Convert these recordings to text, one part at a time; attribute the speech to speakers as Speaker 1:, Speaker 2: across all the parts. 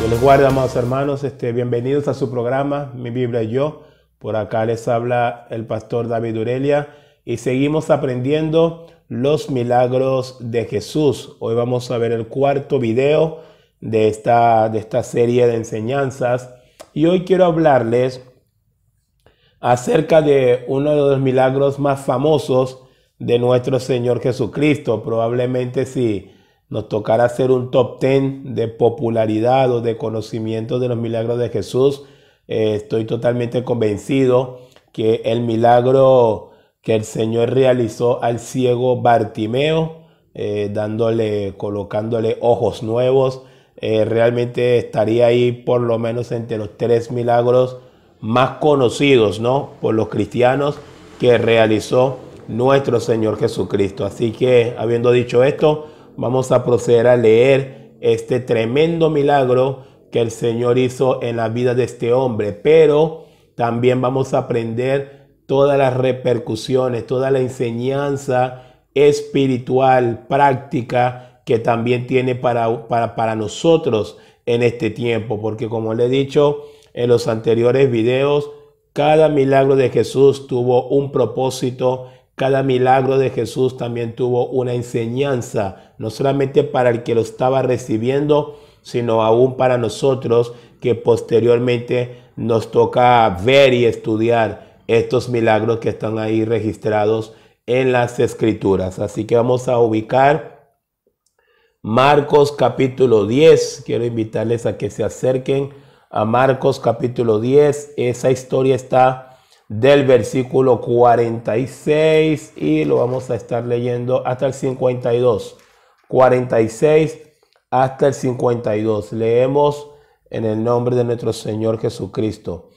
Speaker 1: Dios les guarde, amados hermanos. Bienvenidos a su programa, Mi Biblia y Yo. Por acá les habla el pastor David Urelia y seguimos aprendiendo los milagros de Jesús. Hoy vamos a ver el cuarto video de esta serie de enseñanzas. Y hoy quiero hablarles acerca de uno de los milagros más famosos de nuestro Señor Jesucristo. Probablemente si nos tocará hacer un top 10 de popularidad o de conocimiento de los milagros de Jesús, estoy totalmente convencido que el milagro que el Señor realizó al ciego Bartimeo, colocándole ojos nuevos, realmente estaría ahí por lo menos entre los 3 milagros más conocidos, ¿no?, por los cristianos que realizó nuestro Señor Jesucristo. Así que, habiendo dicho esto, vamos a proceder a leer este tremendo milagro que el Señor hizo en la vida de este hombre, pero también vamos a aprender todas las repercusiones, toda la enseñanza espiritual, práctica, que también tiene para nosotros en este tiempo, porque como le he dicho en los anteriores videos, cada milagro de Jesús tuvo un propósito. Cada milagro de Jesús también tuvo una enseñanza, no solamente para el que lo estaba recibiendo, sino aún para nosotros que posteriormente nos toca ver y estudiar estos milagros que están ahí registrados en las Escrituras. Así que vamos a ubicar Marcos capítulo 10. Quiero invitarles a que se acerquen a Marcos capítulo 10. Esa historia está del versículo 46 y lo vamos a estar leyendo hasta el 52. 46 hasta el 52. Leemos en el nombre de nuestro Señor Jesucristo.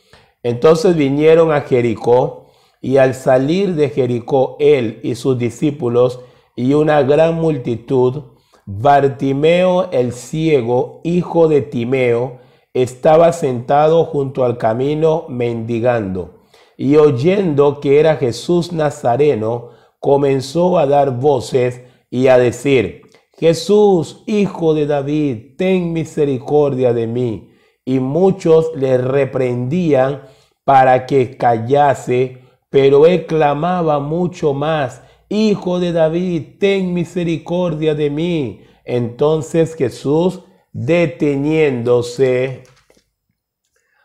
Speaker 1: Entonces vinieron a Jericó, y al salir de Jericó él y sus discípulos y una gran multitud, Bartimeo el ciego, hijo de Timeo, estaba sentado junto al camino mendigando. Y oyendo que era Jesús Nazareno, comenzó a dar voces y a decir: Jesús, hijo de David, ten misericordia de mí. Y muchos le reprendían para que callase, pero él clamaba mucho más: Hijo de David, ten misericordia de mí. Entonces Jesús, deteniéndose,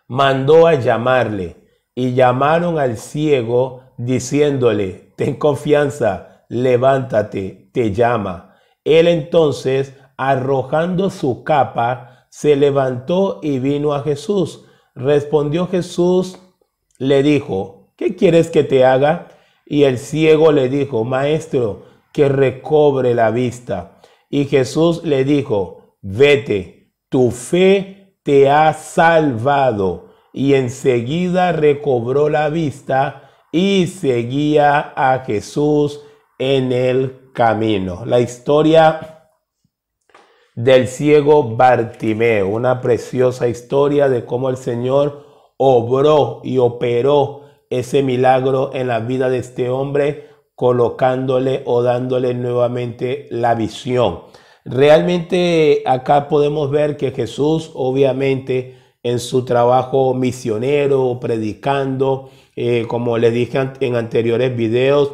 Speaker 1: mandó a llamarle. Y llamaron al ciego, diciéndole: ten confianza, levántate, te llama. Él entonces, arrojando su capa, se levantó y vino a Jesús. Respondió Jesús, le dijo: ¿qué quieres que te haga? Y el ciego le dijo: Maestro, que recobre la vista. Y Jesús le dijo: vete, tu fe te ha salvado. Y enseguida recobró la vista y seguía a Jesús en el camino. La historia del ciego Bartimeo, una preciosa historia de cómo el Señor obró y operó ese milagro en la vida de este hombre, colocándole o dándole nuevamente la visión. Realmente acá podemos ver que Jesús, obviamente, en su trabajo misionero, predicando, como les dije en anteriores videos,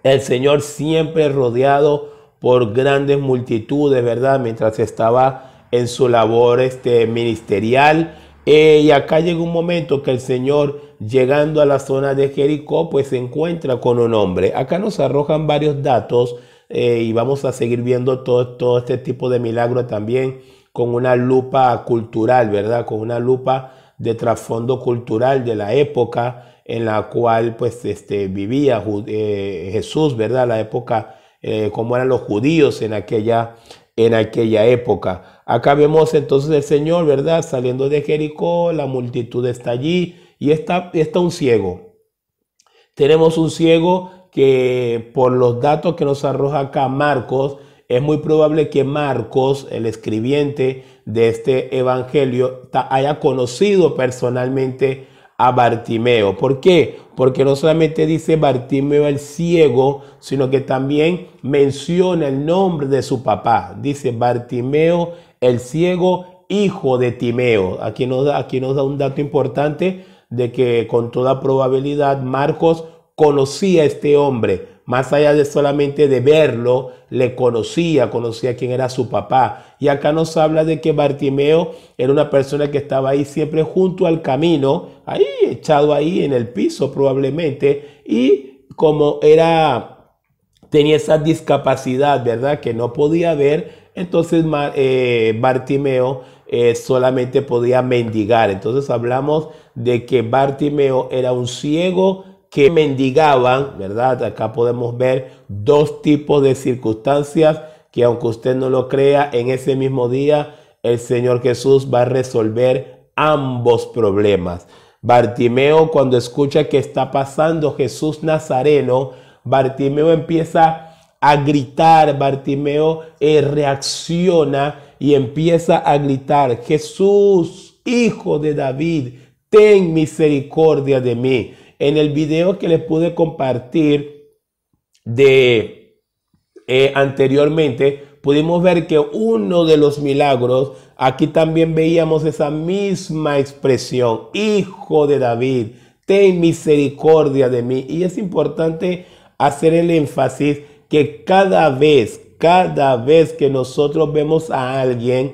Speaker 1: el Señor siempre rodeado por grandes multitudes, ¿verdad?, mientras estaba en su labor ministerial. Y acá llega un momento que el Señor, llegando a la zona de Jericó, pues se encuentra con un hombre. Acá nos arrojan varios datos y vamos a seguir viendo todo este tipo de milagros también con una lupa cultural, ¿verdad? Con una lupa de trasfondo cultural de la época en la cual pues vivía Jesús, ¿verdad? La época, cómo eran los judíos en aquella época. Acá vemos entonces el Señor, ¿verdad?, saliendo de Jericó, la multitud está allí y está un ciego. Tenemos un ciego que, por los datos que nos arroja acá Marcos, es muy probable que Marcos, el escribiente de este evangelio, haya conocido personalmente a Bartimeo. ¿Por qué? Porque no solamente dice Bartimeo el ciego, sino que también menciona el nombre de su papá. Dice Bartimeo el ciego, hijo de Timeo. Aquí nos da un dato importante de que con toda probabilidad Marcos conocía a este hombre. Más allá de solamente de verlo, le conocía quién era su papá. Y acá nos habla de que Bartimeo era una persona que estaba ahí siempre junto al camino, ahí echado ahí en el piso probablemente. Y como tenía esa discapacidad, ¿verdad? Que no podía ver, entonces Bartimeo solamente podía mendigar. Entonces hablamos de que Bartimeo era un ciego que mendigaban, ¿verdad? Acá podemos ver dos tipos de circunstancias que, aunque usted no lo crea, en ese mismo día el Señor Jesús va a resolver ambos problemas. Bartimeo, cuando escucha que está pasando Jesús Nazareno, Bartimeo empieza a gritar, Bartimeo reacciona y empieza a gritar: Jesús, hijo de David, ten misericordia de mí. En el video que les pude compartir anteriormente, pudimos ver que uno de los milagros, aquí también veíamos esa misma expresión: hijo de David, ten misericordia de mí. Y es importante hacer el énfasis que cada vez que nosotros vemos a alguien,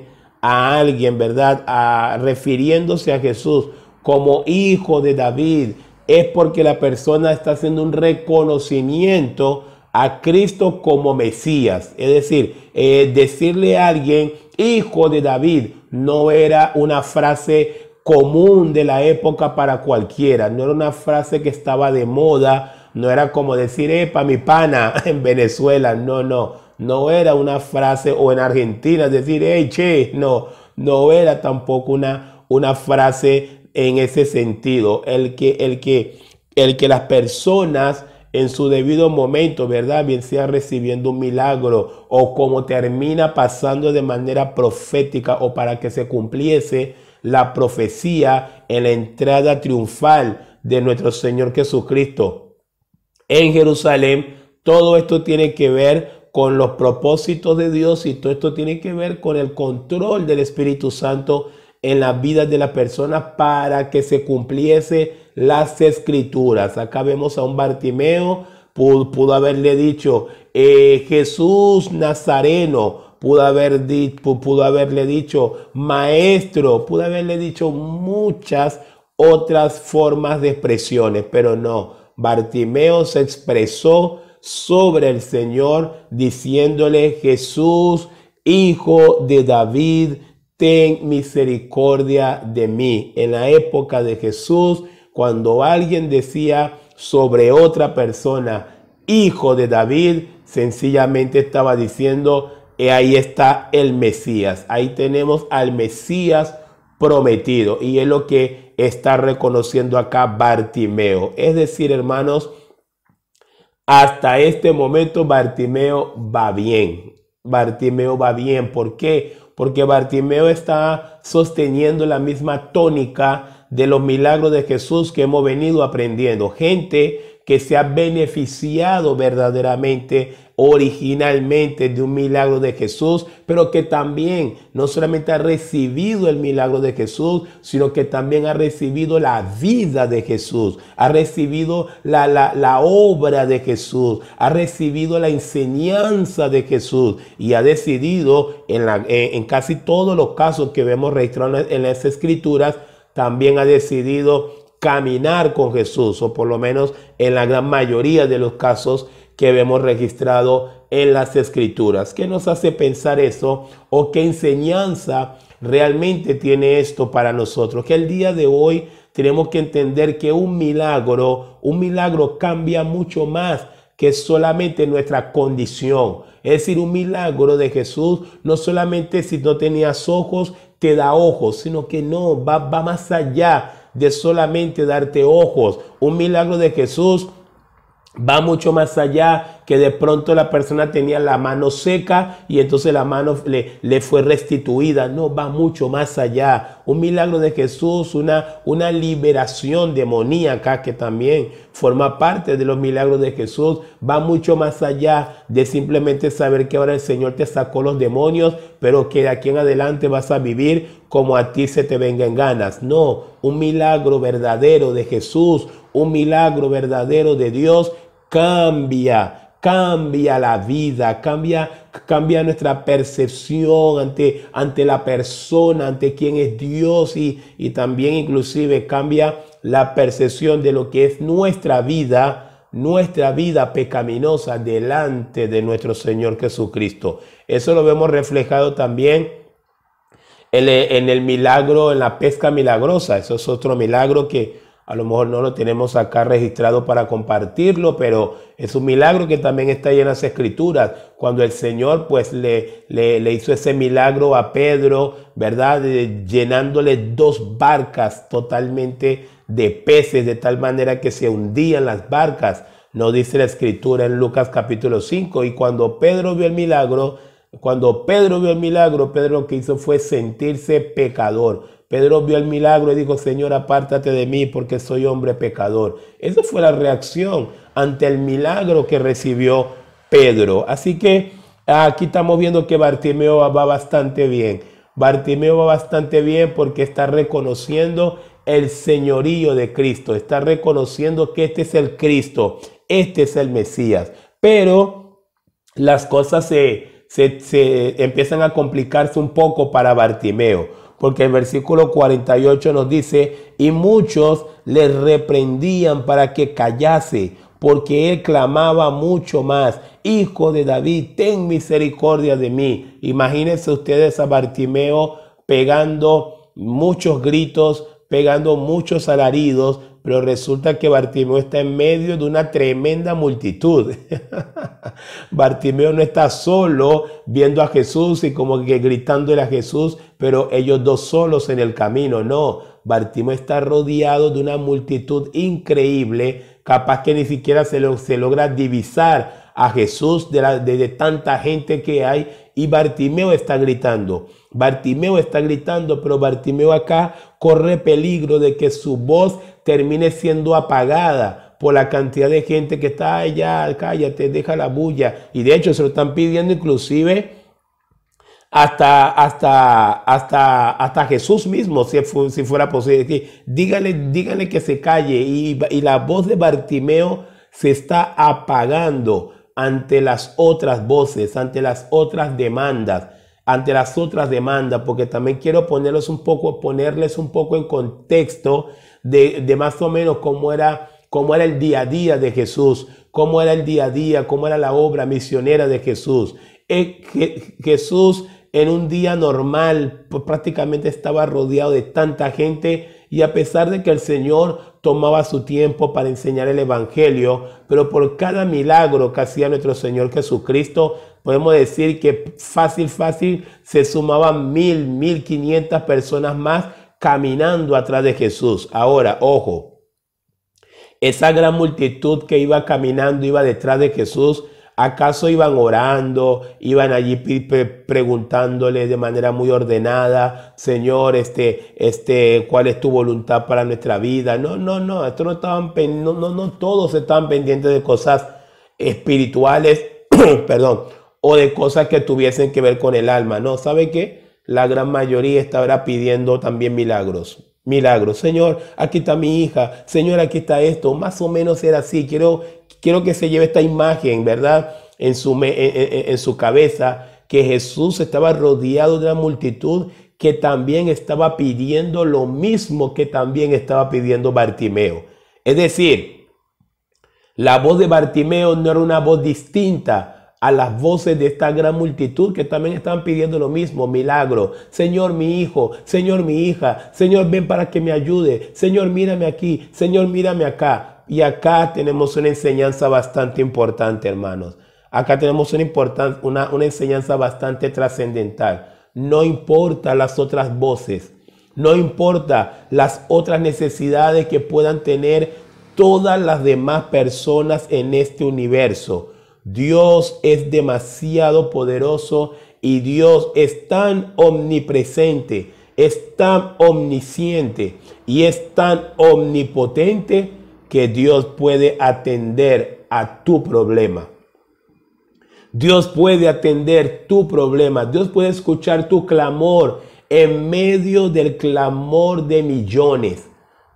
Speaker 1: ¿verdad? Refiriéndose a Jesús como hijo de David, es porque la persona está haciendo un reconocimiento a Cristo como Mesías. Es decir, decirle a alguien hijo de David no era una frase común de la época para cualquiera, no era una frase que estaba de moda, no era como decir epa mi pana en Venezuela, no era una frase, o en Argentina decir hey che, no era tampoco una frase en ese sentido. El que las personas en su debido momento, ¿verdad?, bien sea recibiendo un milagro o como termina pasando de manera profética o para que se cumpliese la profecía en la entrada triunfal de nuestro Señor Jesucristo en Jerusalén. Todo esto tiene que ver con los propósitos de Dios, y todo esto tiene que ver con el control del Espíritu Santo en las vidas de las personas para que se cumpliese las Escrituras. Acá vemos a un Bartimeo, pudo haberle dicho Jesús Nazareno, pudo haberle dicho maestro, pudo haberle dicho muchas otras formas de expresiones, pero no. Bartimeo se expresó sobre el Señor diciéndole: Jesús, hijo de David, ten misericordia de mí. En la época de Jesús, cuando alguien decía sobre otra persona hijo de David, sencillamente estaba diciendo: ahí está el Mesías, ahí tenemos al Mesías prometido. Y es lo que está reconociendo acá Bartimeo. Es decir, hermanos, hasta este momento Bartimeo va bien. Bartimeo va bien. ¿Por qué? Porque Bartimeo está sosteniendo la misma tónica de los milagros de Jesús que hemos venido aprendiendo. Gente que se ha beneficiado verdaderamente, originalmente, de un milagro de Jesús, pero que también no solamente ha recibido el milagro de Jesús, sino que también ha recibido la vida de Jesús, ha recibido la obra de Jesús, ha recibido la enseñanza de Jesús, y ha decidido, en casi todos los casos que vemos registrados en las Escrituras, también ha decidido caminar con Jesús, o por lo menos en la gran mayoría de los casos que vemos registrado en las Escrituras. ¿Qué nos hace pensar eso? ¿O qué enseñanza realmente tiene esto para nosotros? Que el día de hoy tenemos que entender que un milagro cambia mucho más que solamente nuestra condición. Es decir, un milagro de Jesús no solamente si no tenías ojos te da ojos, sino que no, va más allá de solamente darte ojos. Un milagro de Jesús Va mucho más allá, que de pronto la persona tenía la mano seca y entonces la mano le fue restituida. No, va mucho más allá. Un milagro de Jesús, una liberación demoníaca que también forma parte de los milagros de Jesús, va mucho más allá de simplemente saber que ahora el Señor te sacó los demonios, pero que de aquí en adelante vas a vivir como a ti se te venga en ganas. No, un milagro verdadero de Jesús, un milagro verdadero de Dios cambia la vida, cambia nuestra percepción ante la persona, ante quién es Dios y también inclusive cambia la percepción de lo que es nuestra vida pecaminosa delante de nuestro Señor Jesucristo. Eso lo vemos reflejado también en el milagro, en la pesca milagrosa. Eso es otro milagro que a lo mejor no lo tenemos acá registrado para compartirlo, pero es un milagro que también está ahí en las Escrituras. Cuando el Señor pues le hizo ese milagro a Pedro, ¿verdad? Llenándole 2 barcas totalmente de peces, de tal manera que se hundían las barcas. Nos dice la Escritura en Lucas capítulo 5. Y cuando Pedro vio el milagro, Pedro lo que hizo fue sentirse pecador. Pedro vio el milagro y dijo, Señor, apártate de mí porque soy hombre pecador. Esa fue la reacción ante el milagro que recibió Pedro. Así que aquí estamos viendo que Bartimeo va bastante bien. Bartimeo va bastante bien porque está reconociendo el señorío de Cristo. Está reconociendo que este es el Cristo, este es el Mesías. Pero las cosas se empiezan a complicarse un poco para Bartimeo. Porque el versículo 48 nos dice, y muchos le reprendían para que callase, porque él clamaba mucho más, Hijo de David, ten misericordia de mí. Imagínense ustedes a Bartimeo pegando muchos gritos, pegando muchos alaridos, pero resulta que Bartimeo está en medio de una tremenda multitud. Bartimeo no está solo viendo a Jesús y como que gritándole a Jesús, pero ellos dos solos en el camino. No, Bartimeo está rodeado de una multitud increíble, capaz que ni siquiera se logra divisar a Jesús de tanta gente que hay, y Bartimeo está gritando. Bartimeo está gritando, pero Bartimeo acá corre peligro de que su voz termine siendo apagada por la cantidad de gente que está allá. Cállate, deja la bulla. Y de hecho se lo están pidiendo inclusive hasta Jesús mismo, si fuera posible. Díganle que se calle. Y la voz de Bartimeo se está apagando ante las otras voces, ante las otras demandas. Porque también quiero ponerles un poco en contexto de más o menos cómo era el día a día de Jesús, cómo era el día a día, cómo era la obra misionera de Jesús. Jesús en un día normal pues, prácticamente estaba rodeado de tanta gente, y a pesar de que el Señor tomaba su tiempo para enseñar el evangelio, pero por cada milagro que hacía nuestro Señor Jesucristo, podemos decir que fácil se sumaban 1,500 personas más caminando atrás de Jesús. Ahora, ojo, esa gran multitud que iba caminando, iba detrás de Jesús, ¿acaso iban orando, iban allí preguntándole de manera muy ordenada, Señor, cuál es tu voluntad para nuestra vida? No, esto no todos estaban pendientes de cosas espirituales, perdón, o de cosas que tuviesen que ver con el alma. No, ¿sabe qué? La gran mayoría estaba pidiendo también milagros. Señor, aquí está mi hija. Señor, aquí está esto. Más o menos era así. Quiero que se lleve esta imagen, ¿verdad? En su cabeza, que Jesús estaba rodeado de una multitud que también estaba pidiendo lo mismo que también estaba pidiendo Bartimeo. Es decir, la voz de Bartimeo no era una voz distinta a las voces de esta gran multitud que también estaban pidiendo lo mismo, milagro. Señor, mi hijo, Señor, mi hija, Señor, ven para que me ayude. Señor, mírame aquí, Señor, mírame acá. Y acá tenemos una enseñanza bastante importante, hermanos. Acá tenemos una enseñanza bastante trascendental. No importa las otras voces, no importa las otras necesidades que puedan tener todas las demás personas en este universo. Dios es demasiado poderoso y Dios es tan omnipresente, es tan omnisciente y es tan omnipotente que Dios puede atender a tu problema. Dios puede atender tu problema. Dios puede escuchar tu clamor en medio del clamor de millones.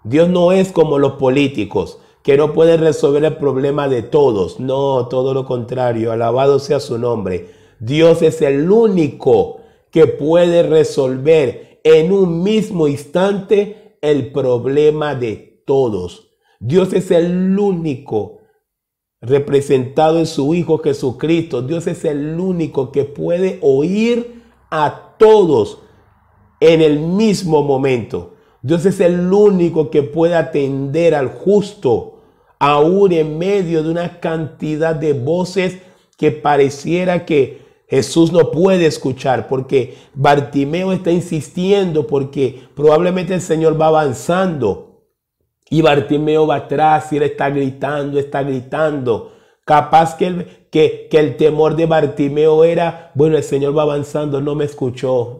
Speaker 1: Dios no es como los políticos que no pueden resolver el problema de todos. No, todo lo contrario. Alabado sea su nombre. Dios es el único que puede resolver en un mismo instante el problema de todos. Dios es el único representado en su Hijo Jesucristo. Dios es el único que puede oír a todos en el mismo momento. Dios es el único que puede atender al justo, aún en medio de una cantidad de voces que pareciera que Jesús no puede escuchar, porque Bartimeo está insistiendo, porque probablemente el Señor va avanzando y Bartimeo va atrás y él está gritando. Capaz que el temor de Bartimeo era, bueno, el Señor va avanzando, no me escuchó.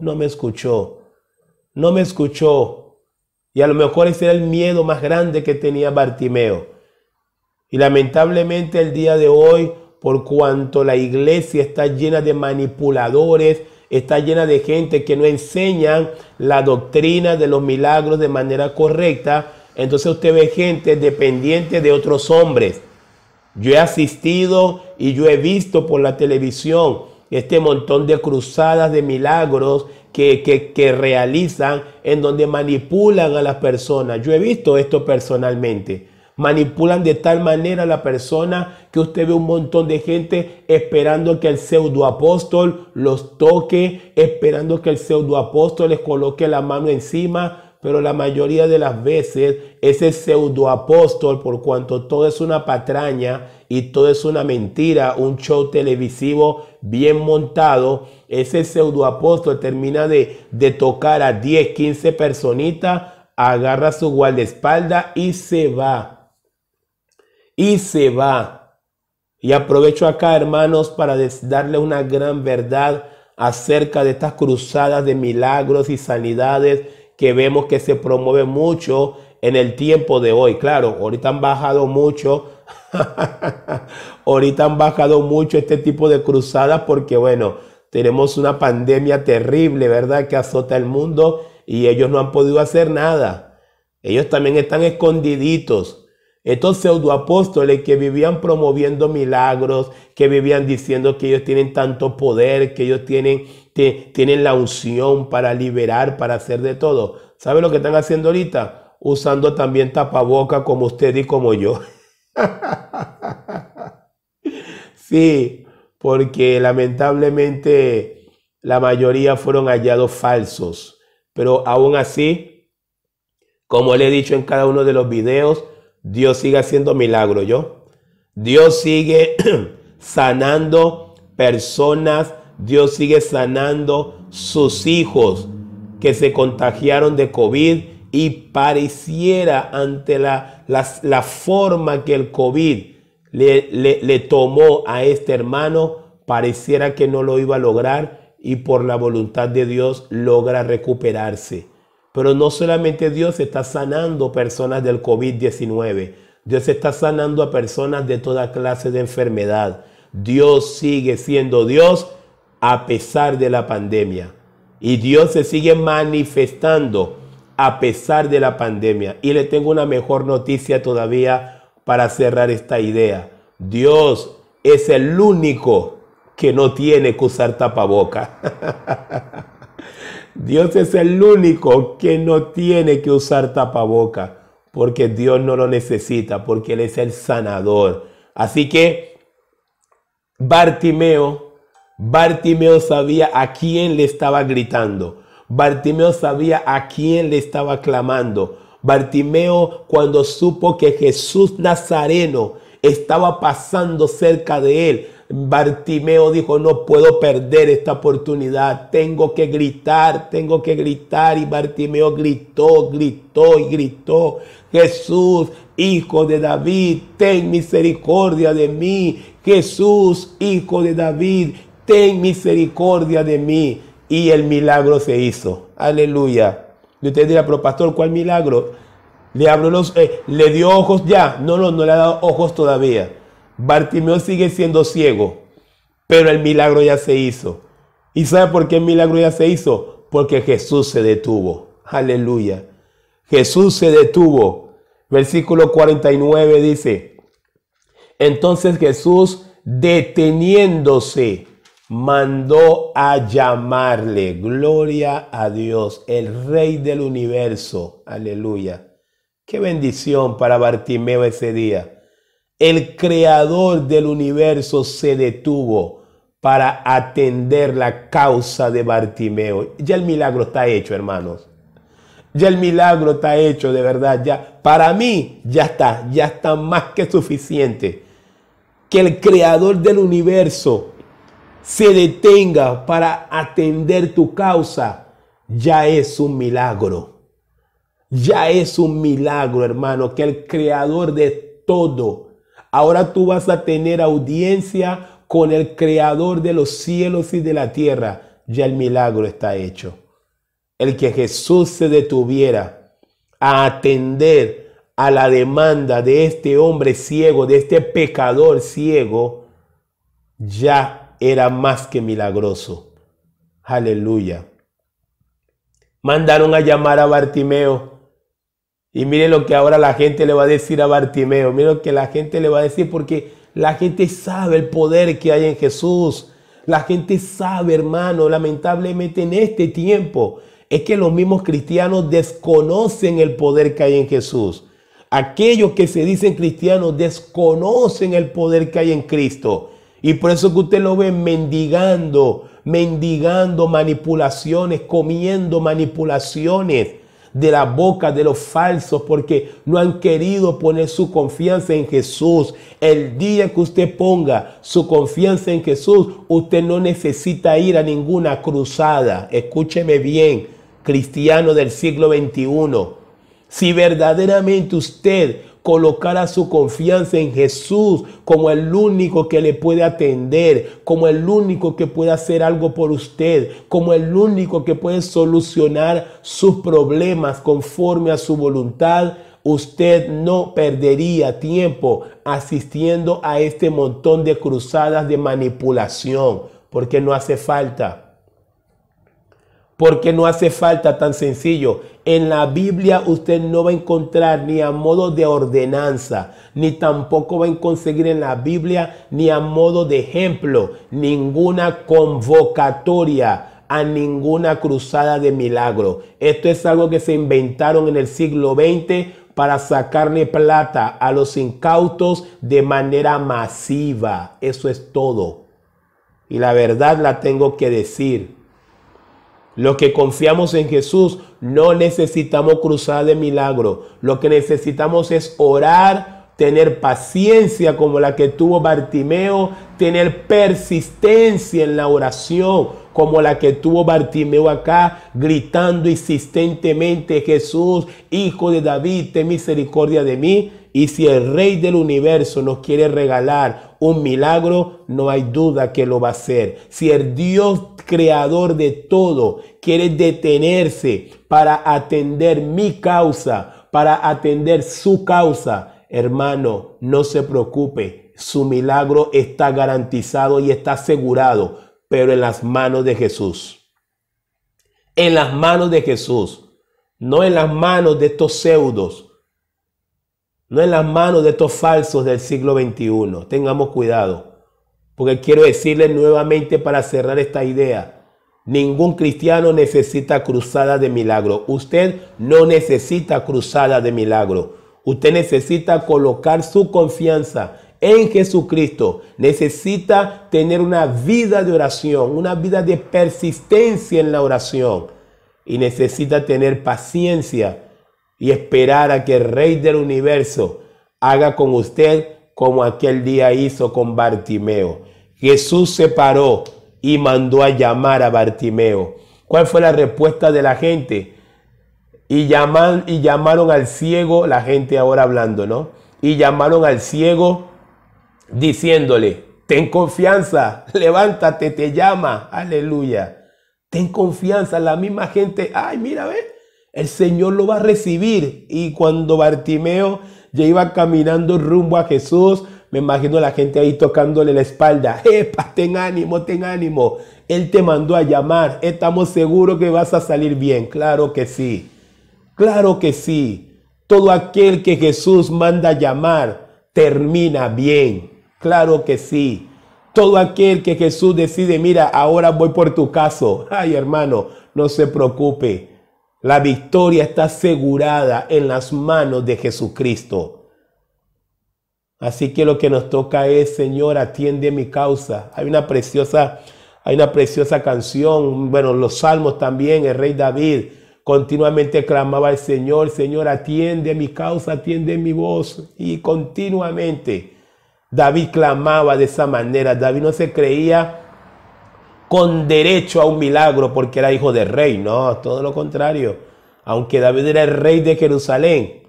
Speaker 1: Y a lo mejor ese era el miedo más grande que tenía Bartimeo. Y lamentablemente el día de hoy, por cuanto la iglesia está llena de manipuladores, está llena de gente que no enseñan la doctrina de los milagros de manera correcta, entonces usted ve gente dependiente de otros hombres. Yo he asistido y yo he visto por la televisión este montón de cruzadas de milagros que realizan, en donde manipulan a las personas. Yo he visto esto personalmente. Manipulan de tal manera a la persona que usted ve un montón de gente esperando que el pseudoapóstol los toque, esperando que el pseudoapóstol les coloque la mano encima. Pero la mayoría de las veces ese pseudoapóstol, por cuanto todo es una patraña y todo es una mentira, un show televisivo bien montado, ese pseudoapóstol termina de tocar a 10, 15 personitas, agarra su guardaespaldas y se va. Y aprovecho acá, hermanos, para darle una gran verdad acerca de estas cruzadas de milagros y sanidades que vemos que se promueve mucho en el tiempo de hoy. Claro, ahorita han bajado mucho, este tipo de cruzadas porque, bueno, tenemos una pandemia terrible, ¿verdad?, que azota el mundo y ellos no han podido hacer nada. Ellos también están escondiditos. Estos pseudoapóstoles que vivían promoviendo milagros, que vivían diciendo que ellos tienen tanto poder, que ellos tienen la unción para liberar, para hacer de todo. ¿Sabe lo que están haciendo ahorita? Usando también tapaboca como usted y como yo. Sí, porque lamentablemente la mayoría fueron hallados falsos. Pero aún así, como le he dicho en cada uno de los videos, Dios sigue haciendo milagros, ¿yo? Dios sigue sanando personas, Dios sigue sanando sus hijos que se contagiaron de COVID y pareciera ante la forma que el COVID le tomó a este hermano, pareciera que no lo iba a lograr y por la voluntad de Dios logra recuperarse. Pero no solamente Dios está sanando personas del COVID-19, Dios está sanando a personas de toda clase de enfermedad. Dios sigue siendo Dios a pesar de la pandemia. Y Dios se sigue manifestando a pesar de la pandemia. Y le tengo una mejor noticia todavía para cerrar esta idea. Dios es el único que no tiene que usar tapaboca. Dios es el único que no tiene que usar tapaboca, porque Dios no lo necesita, porque Él es el sanador. Así que Bartimeo sabía a quién le estaba gritando. Bartimeo sabía a quién le estaba clamando. Bartimeo, cuando supo que Jesús Nazareno estaba pasando cerca de él, Bartimeo dijo, no puedo perder esta oportunidad, tengo que gritar, y Bartimeo gritó, gritó y gritó, Jesús, Hijo de David, ten misericordia de mí, Jesús, Hijo de David, ten misericordia de mí. Y el milagro se hizo, aleluya. Y usted dirá, pero pastor, ¿cuál milagro? ¿Le dio ojos ya? No le ha dado ojos todavía. Bartimeo sigue siendo ciego, pero el milagro ya se hizo. ¿Y sabe por qué el milagro ya se hizo? Porque Jesús se detuvo. Aleluya. Jesús se detuvo. Versículo 49 dice, entonces Jesús, deteniéndose, mandó a llamarle. Gloria a Dios, el Rey del universo. Aleluya. Qué bendición para Bartimeo ese día. El creador del universo se detuvo para atender la causa de Bartimeo. Ya el milagro está hecho, hermanos. Ya el milagro está hecho, de verdad. Ya, para mí, ya está más que suficiente. Que el creador del universo se detenga para atender tu causa, ya es un milagro. Ya es un milagro, hermano, que el creador de todo. Ahora tú vas a tener audiencia con el creador de los cielos y de la tierra. Ya el milagro está hecho. El que Jesús se detuviera a atender a la demanda de este hombre ciego, de este pecador ciego, ya era más que milagroso. Aleluya. Mandaron a llamar a Bartimeo. Y miren lo que ahora la gente le va a decir a Bartimeo. Miren lo que la gente le va a decir, porque la gente sabe el poder que hay en Jesús. La gente sabe, hermano, lamentablemente en este tiempo, es que los mismos cristianos desconocen el poder que hay en Jesús. Aquellos que se dicen cristianos desconocen el poder que hay en Cristo. Y por eso que usted lo ve mendigando manipulaciones, comiendo manipulaciones de la boca de los falsos, porque no han querido poner su confianza en Jesús. El día que usted ponga su confianza en Jesús, usted no necesita ir a ninguna cruzada. Escúcheme bien, cristiano del siglo XXI. Si verdaderamente usted colocara su confianza en Jesús como el único que le puede atender, como el único que puede hacer algo por usted, como el único que puede solucionar sus problemas conforme a su voluntad, usted no perdería tiempo asistiendo a este montón de cruzadas de manipulación, porque no hace falta. Porque no hace falta, tan sencillo. En la Biblia usted no va a encontrar ni a modo de ordenanza, ni tampoco va a conseguir en la Biblia ni a modo de ejemplo ninguna convocatoria a ninguna cruzada de milagro. Esto es algo que se inventaron en el siglo XX para sacarle plata a los incautos de manera masiva. Eso es todo. Y la verdad la tengo que decir. Los que confiamos en Jesús no necesitamos cruzada de milagro. Lo que necesitamos es orar, tener paciencia como la que tuvo Bartimeo, tener persistencia en la oración como la que tuvo Bartimeo acá, gritando insistentemente, Jesús, Hijo de David, ten misericordia de mí. Y si el Rey del universo nos quiere regalar un milagro, no hay duda que lo va a hacer. Si el Dios creador de todo quiere detenerse para atender mi causa, para atender su causa, hermano, no se preocupe. Su milagro está garantizado y está asegurado, pero en las manos de Jesús. En las manos de Jesús, no en las manos de estos pseudos. No en las manos de estos falsos del siglo XXI. Tengamos cuidado. Porque quiero decirles nuevamente para cerrar esta idea. Ningún cristiano necesita cruzada de milagro. Usted no necesita cruzada de milagro. Usted necesita colocar su confianza en Jesucristo. Necesita tener una vida de oración, una vida de persistencia en la oración. Y necesita tener paciencia y esperar a que el Rey del universo haga con usted como aquel día hizo con Bartimeo. Jesús se paró y mandó a llamar a Bartimeo. ¿Cuál fue la respuesta de la gente? Y llamaron al ciego, la gente ahora hablando, ¿no? Y llamaron al ciego diciéndole, ten confianza, levántate, te llama, aleluya. Ten confianza, la misma gente, ay, mira, ve, el Señor lo va a recibir. Y cuando Bartimeo ya iba caminando rumbo a Jesús, me imagino la gente ahí tocándole la espalda. ¡Epa, ten ánimo, ten ánimo! Él te mandó a llamar. Estamos seguros que vas a salir bien. Claro que sí. Claro que sí. Todo aquel que Jesús manda a llamar termina bien. Claro que sí. Todo aquel que Jesús decide, mira, ahora voy por tu caso. Ay, hermano, no se preocupe. La victoria está asegurada en las manos de Jesucristo. Así que lo que nos toca es, Señor, atiende mi causa. Hay una preciosa canción, bueno, los salmos también, el rey David continuamente clamaba al Señor, Señor, atiende mi causa, atiende mi voz. Y continuamente David clamaba de esa manera. David no se creía con derecho a un milagro porque era hijo de rey, no, todo lo contrario. Aunque David era el rey de Jerusalén,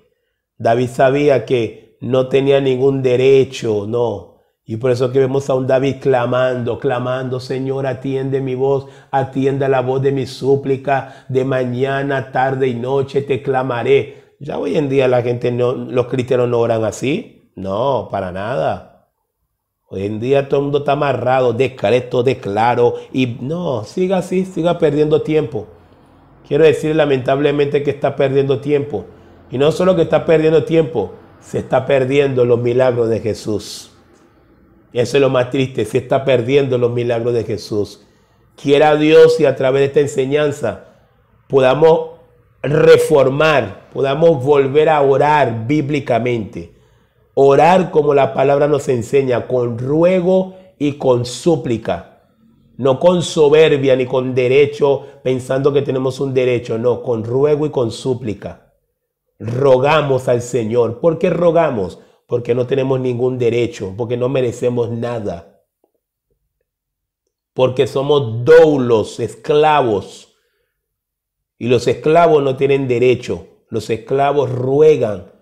Speaker 1: David sabía que no tenía ningún derecho, no. Y por eso que vemos a un David clamando, Señor, atiende mi voz, atienda la voz de mi súplica, de mañana, tarde y noche te clamaré. Ya hoy en día la gente, los cristianos no oran así, no, para nada. Hoy en día todo el mundo está amarrado, decreto, declaro, y no, siga así, siga perdiendo tiempo. Quiero decir lamentablemente que está perdiendo tiempo. Y no solo que está perdiendo tiempo, se está perdiendo los milagros de Jesús. Eso es lo más triste, se está perdiendo los milagros de Jesús. Quiera Dios y a través de esta enseñanza podamos reformar, podamos volver a orar bíblicamente. Orar como la palabra nos enseña, con ruego y con súplica. No con soberbia ni con derecho, pensando que tenemos un derecho. No, con ruego y con súplica. Rogamos al Señor. ¿Por qué rogamos? Porque no tenemos ningún derecho, porque no merecemos nada. Porque somos doulos, esclavos. Y los esclavos no tienen derecho. Los esclavos ruegan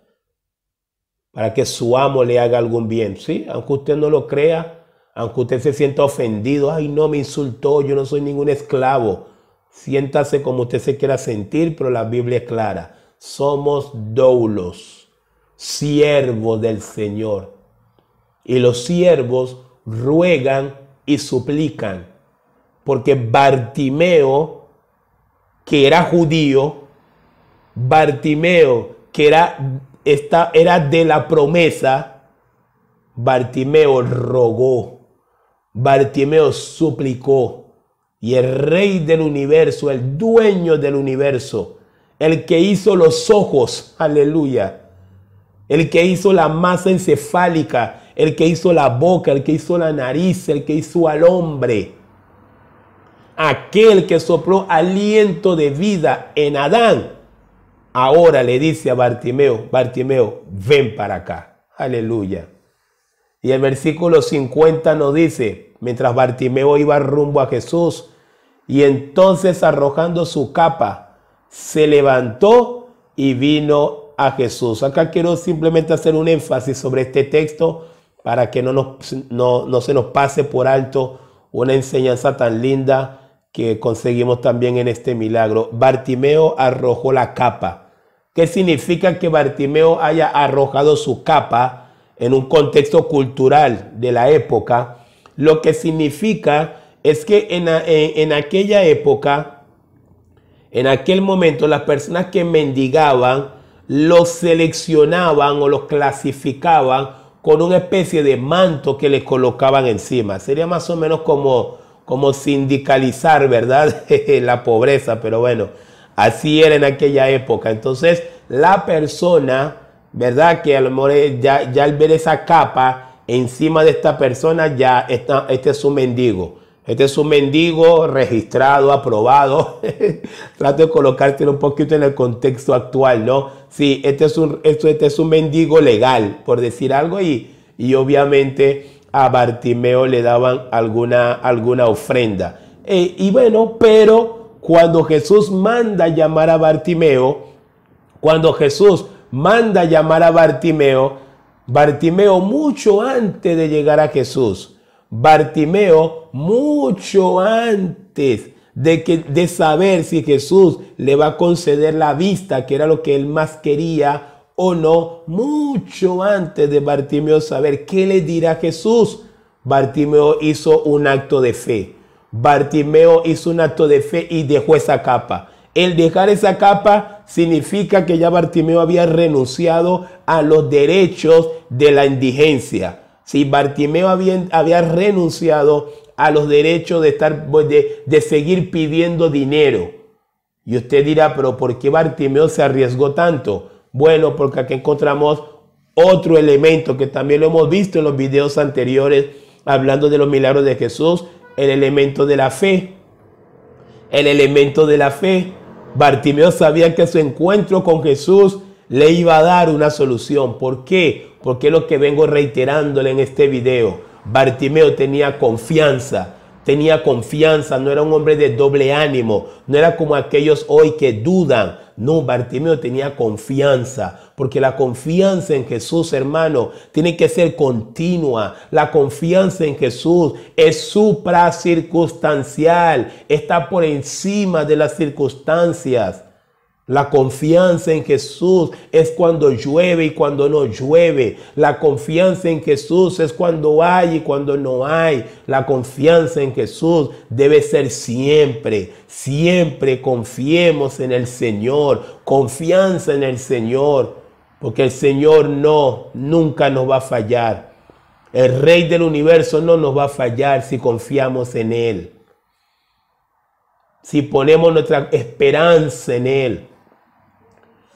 Speaker 1: para que su amo le haga algún bien. ¿Sí? Aunque usted no lo crea, aunque usted se sienta ofendido, ay, no, me insultó, yo no soy ningún esclavo. Siéntase como usted se quiera sentir, pero la Biblia es clara. Somos doulos, siervos del Señor. Y los siervos ruegan y suplican. Porque Bartimeo, que era judío, Bartimeo, que era de la promesa, Bartimeo rogó, Bartimeo suplicó. Y el rey del universo, el dueño del universo, el que hizo los ojos, aleluya, el que hizo la masa encefálica, el que hizo la boca, el que hizo la nariz, el que hizo al hombre, aquel que sopló aliento de vida en Adán, ahora le dice a Bartimeo, Bartimeo, ven para acá, aleluya. Y el versículo 50 nos dice, mientras Bartimeo iba rumbo a Jesús, y entonces arrojando su capa, se levantó y vino a Jesús. Acá quiero simplemente hacer un énfasis sobre este texto para que no se nos pase por alto una enseñanza tan linda que conseguimos también en este milagro. Bartimeo arrojó la capa. ¿Qué significa que Bartimeo haya arrojado su capa en un contexto cultural de la época? Lo que significa es que en aquella época, en aquel momento, las personas que mendigaban los seleccionaban o los clasificaban con una especie de manto que les colocaban encima. Sería más o menos como sindicalizar, ¿verdad? La pobreza, pero bueno, así era en aquella época. Entonces, la persona, ¿verdad? Que a lo mejor ya al ver esa capa encima de esta persona, ya este es un mendigo. Este es un mendigo registrado, aprobado. Trato de colocártelo un poquito en el contexto actual, ¿no? Sí, este es un mendigo legal, por decir algo, y obviamente a Bartimeo le daban alguna ofrenda. Y bueno, pero cuando Jesús manda llamar a Bartimeo, Bartimeo mucho antes de llegar a Jesús, Bartimeo mucho antes de saber si Jesús le va a conceder la vista, que era lo que él más quería o no, mucho antes de Bartimeo saber qué le dirá Jesús, Bartimeo hizo un acto de fe. Bartimeo hizo un acto de fe y dejó esa capa. El dejar esa capa significa que ya Bartimeo había renunciado a los derechos de la indigencia. Si Bartimeo había renunciado a los derechos de seguir pidiendo dinero. Y usted dirá, pero ¿por qué Bartimeo se arriesgó tanto? Bueno, porque aquí encontramos otro elemento que también lo hemos visto en los videos anteriores, hablando de los milagros de Jesús, el elemento de la fe. El elemento de la fe. Bartimeo sabía que su encuentro con Jesús le iba a dar una solución. ¿Por qué? Porque es lo que vengo reiterándole en este video. Bartimeo tenía confianza, no era un hombre de doble ánimo, no era como aquellos hoy que dudan. No, Bartimeo tenía confianza, porque la confianza en Jesús, hermano, tiene que ser continua. La confianza en Jesús es supracircunstancial, está por encima de las circunstancias. La confianza en Jesús es cuando llueve y cuando no llueve. La confianza en Jesús es cuando hay y cuando no hay. La confianza en Jesús debe ser siempre. Siempre confiemos en el Señor. Confianza en el Señor. Porque el Señor nunca nos va a fallar. El Rey del universo no nos va a fallar si confiamos en Él. Si ponemos nuestra esperanza en Él.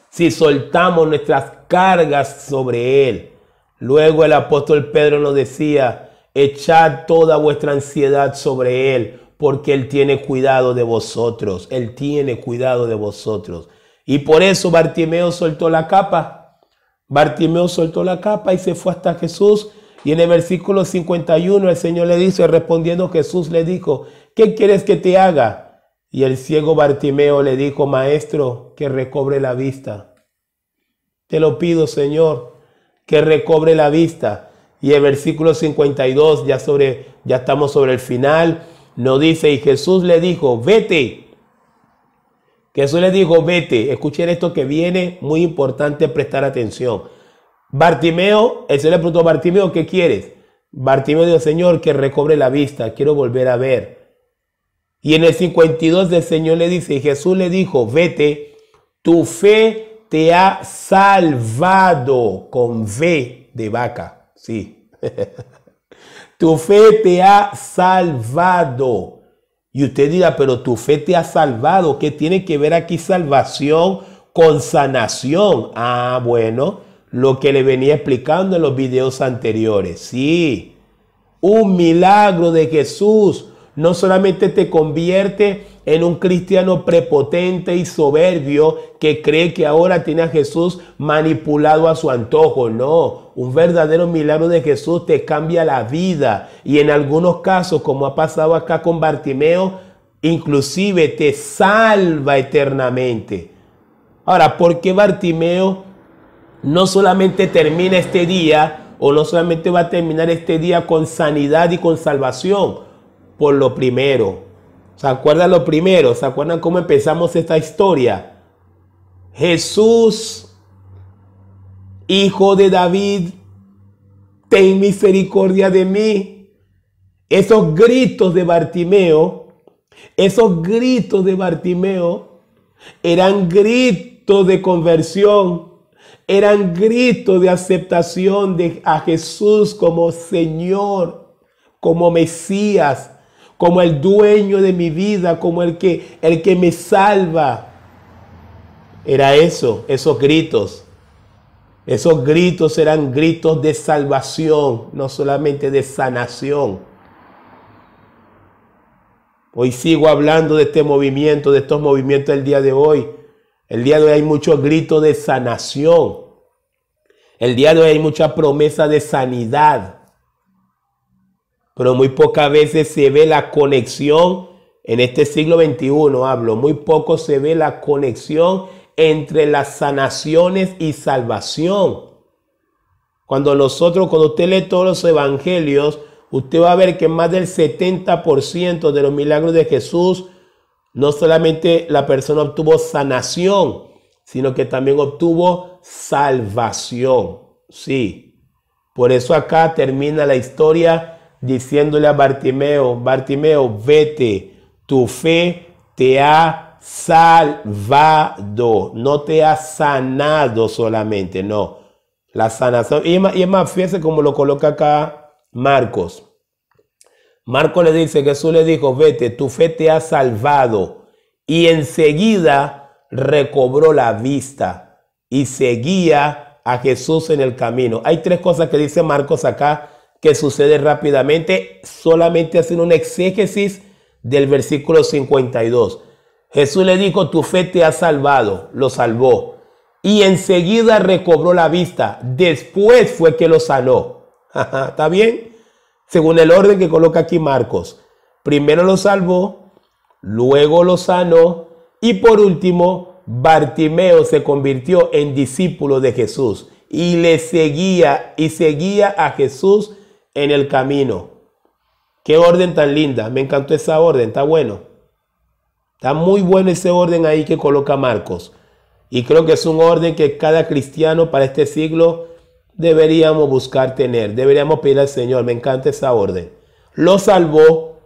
Speaker 1: Si soltamos nuestras cargas sobre Él. Luego el apóstol Pedro nos decía, echad toda vuestra ansiedad sobre Él, porque Él tiene cuidado de vosotros. Él tiene cuidado de vosotros. Y por eso Bartimeo soltó la capa. Bartimeo soltó la capa y se fue hasta Jesús. Y en el versículo 51 el Señor le dice, respondiendo Jesús le dijo, ¿qué quieres que te haga? Y el ciego Bartimeo le dijo, Maestro, que recobre la vista. Te lo pido, Señor, que recobre la vista. Y el versículo 52, ya estamos sobre el final, nos dice, y Jesús le dijo, vete. Jesús le dijo, vete. Escuchen esto que viene, muy importante prestar atención. Bartimeo, el Señor le preguntó, Bartimeo, ¿qué quieres? Bartimeo dijo, Señor, que recobre la vista, quiero volver a ver. Y en el 52 el Señor le dice, y Jesús le dijo, vete, tu fe te ha salvado, con V de vaca, sí. Tu fe te ha salvado. Y usted dirá, pero tu fe te ha salvado, ¿qué tiene que ver aquí salvación con sanación? Ah, bueno, lo que le venía explicando en los videos anteriores, sí. Un milagro de Jesús no solamente te convierte en un cristiano prepotente y soberbio que cree que ahora tiene a Jesús manipulado a su antojo. No, un verdadero milagro de Jesús te cambia la vida. Y en algunos casos, como ha pasado acá con Bartimeo, inclusive te salva eternamente. Ahora, ¿por qué Bartimeo no solamente termina este día o no solamente va a terminar este día con sanidad y con salvación? Por lo primero. ¿Se acuerdan lo primero? ¿Se acuerdan cómo empezamos esta historia? Jesús, Hijo de David, ten misericordia de mí. Esos gritos de Bartimeo eran gritos de conversión, eran gritos de aceptación a Jesús como Señor, como Mesías, como el dueño de mi vida, como el que me salva. Era eso, esos gritos. Esos gritos eran gritos de salvación, no solamente de sanación. Hoy sigo hablando de este movimiento, de estos movimientos del día de hoy. El día de hoy hay muchos gritos de sanación. El día de hoy hay mucha promesa de sanidad. pero muy pocas veces se ve la conexión. En este siglo XXI hablo, muy poco se ve la conexión entre las sanaciones y salvación. Cuando usted lee todos los evangelios, usted va a ver que más del 70% de los milagros de Jesús, no solamente la persona obtuvo sanación, sino que también obtuvo salvación. Sí, por eso acá termina la historia diciéndole a Bartimeo, Bartimeo, vete, tu fe te ha salvado, no te ha sanado solamente, no. La sanación, y es más, fíjese como lo coloca acá Marcos. Marcos le dice, Jesús le dijo, vete, tu fe te ha salvado. Y enseguida recobró la vista y seguía a Jesús en el camino. Hay tres cosas que dice Marcos acá que sucede rápidamente, solamente haciendo una exégesis del versículo 52. Jesús le dijo, tu fe te ha salvado, lo salvó. Y enseguida recobró la vista. Después fue que lo sanó. ¿Está bien? Según el orden que coloca aquí Marcos. Primero lo salvó, luego lo sanó y por último Bartimeo se convirtió en discípulo de Jesús y le seguía a Jesús en el camino. Qué orden tan linda. Me encantó esa orden. Está bueno. Está muy bueno ese orden ahí que coloca Marcos. Y creo que es un orden que cada cristiano para este siglo deberíamos buscar tener. Deberíamos pedir al Señor. Me encanta esa orden. Lo salvó,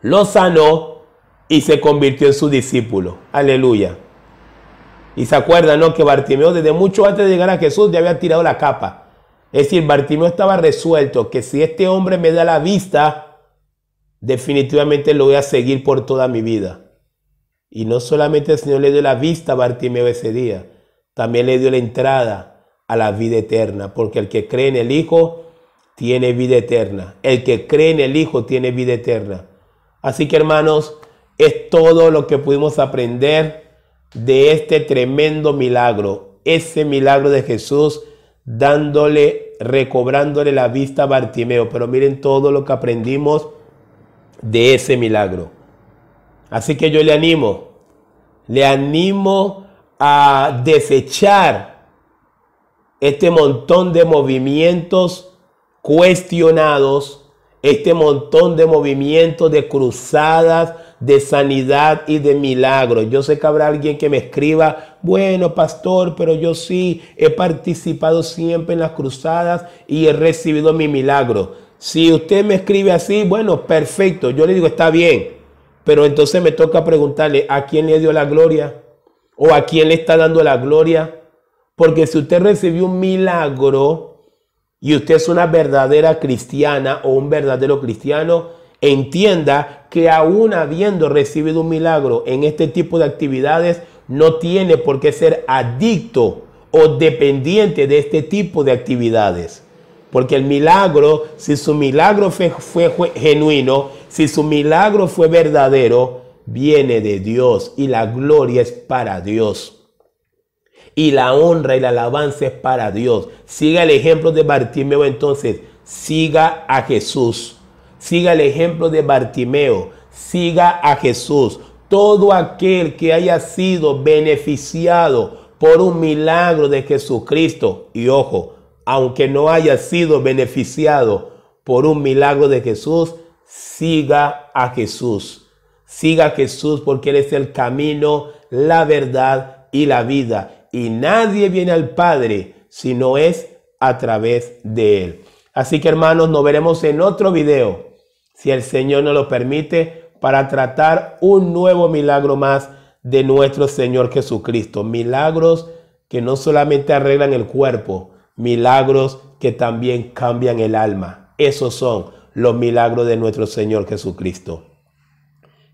Speaker 1: lo sanó y se convirtió en su discípulo. Aleluya. Y se acuerdan, ¿no? Que Bartimeo desde mucho antes de llegar a Jesús ya había tirado la capa. Es decir, Bartimeo estaba resuelto que si este hombre me da la vista, definitivamente lo voy a seguir por toda mi vida. Y no solamente el Señor le dio la vista a Bartimeo ese día, también le dio la entrada a la vida eterna, porque el que cree en el Hijo tiene vida eterna. El que cree en el Hijo tiene vida eterna. Así que, hermanos, es todo lo que pudimos aprender de este tremendo milagro. Ese milagro de Jesús recobrándole la vista a Bartimeo. Pero miren todo lo que aprendimos de ese milagro. Así que yo le animo a desechar este montón de movimientos cuestionados, este montón de movimientos de cruzadas, de sanidad y de milagros. Yo sé que habrá alguien que me escriba, bueno, pastor, pero yo sí he participado siempre en las cruzadas y he recibido mi milagro. Si usted me escribe así, bueno, perfecto. Yo le digo, está bien. Pero entonces me toca preguntarle, ¿a quién le dio la gloria? ¿O a quién le está dando la gloria? Porque si usted recibió un milagro y usted es una verdadera cristiana o un verdadero cristiano, entienda que aún habiendo recibido un milagro en este tipo de actividades, no tiene por qué ser adicto o dependiente de este tipo de actividades. Porque el milagro, si su milagro fue genuino, si su milagro fue verdadero, viene de Dios y la gloria es para Dios. Y la honra y la alabanza es para Dios. Siga el ejemplo de Bartimeo entonces. Siga a Jesús. Siga el ejemplo de Bartimeo. Siga a Jesús. Todo aquel que haya sido beneficiado por un milagro de Jesucristo. Y ojo, aunque no haya sido beneficiado por un milagro de Jesús, siga a Jesús. Siga a Jesús porque Él es el camino, la verdad y la vida. Y nadie viene al Padre si no es a través de Él. Así que, hermanos, nos veremos en otro video, si el Señor nos lo permite, para tratar un nuevo milagro más de nuestro Señor Jesucristo. Milagros que no solamente arreglan el cuerpo, milagros que también cambian el alma. Esos son los milagros de nuestro Señor Jesucristo.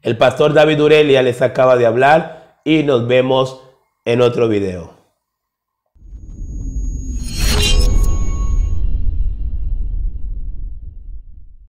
Speaker 1: El pastor David Urelia les acaba de hablar y nos vemos en otro video.